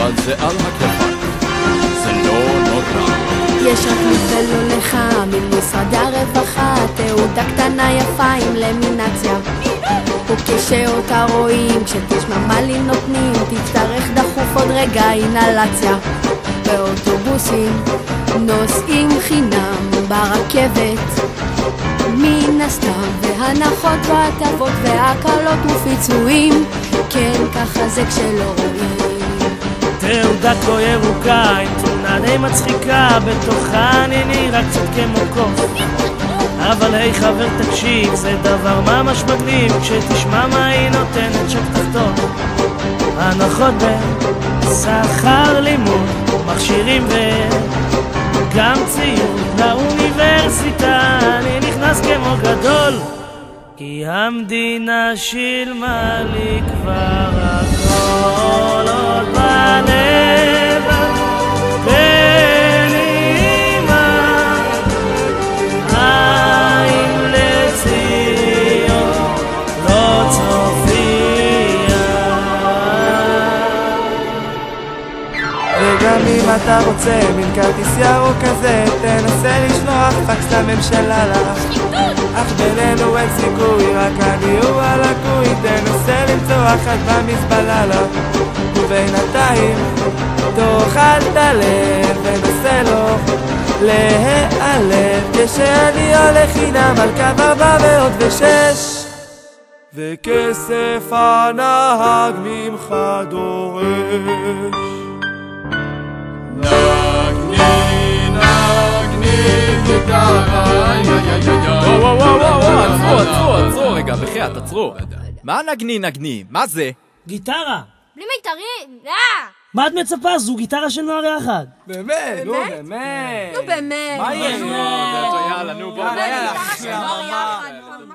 אבל זה על הכיפאק, זה לא נורא. יש רק נפלו לך ממשרד הרווחה תעודה קטנה יפה עם למינציה, וכשאותה רואים כשתשמע מה לי נותנים תצטרך דחוף עוד רגע אינהלציה. באוטובוסים נוסעים חינם, ברכבת מן הסתם, והנחות והטבות והקלות ופיצויים, כן ככה זה כשלא רואים. תעודה כה ירוקה עם תמונה די מצחיקה, בתוכה אני נראה קצת כמו קוף, אבל היי חבר תקשיב, זה דבר ממש מגניב כשתשמע מה היא נותנת שק תחתון. הנחות בשכר לימוד, מכשירים וגם ציוד לאוניברסיטה, אני נכנס כמו גדול כי המדינה שילמה לי כבר הכל. עוד בלב בנימה עין לציון לא צופיה. וגם אם אתה רוצה מין כרטיס ירוק כזה, תנסה לשלוח פקס לממשלה לה, אך בינינו אין סיכוי, רק אני הוא הלקוי, תנסה למצוא אחת במזבלה לה, ובינתיים תאכל את הלב ונסה לו להיעלב, כשאני הולך חינם על קו 406 וכסף הנהג ממך דורש. עצרו רגע, בחייאת, עצרו. מה נגני? מה זה? גיטרה. בלי מיתרים, מה את מצפה? זו גיטרה של נוער יחד. באמת? נו באמת. נו באמת. מה יהיה? יאללה, נו בוא. גיטרה של נוער יחד.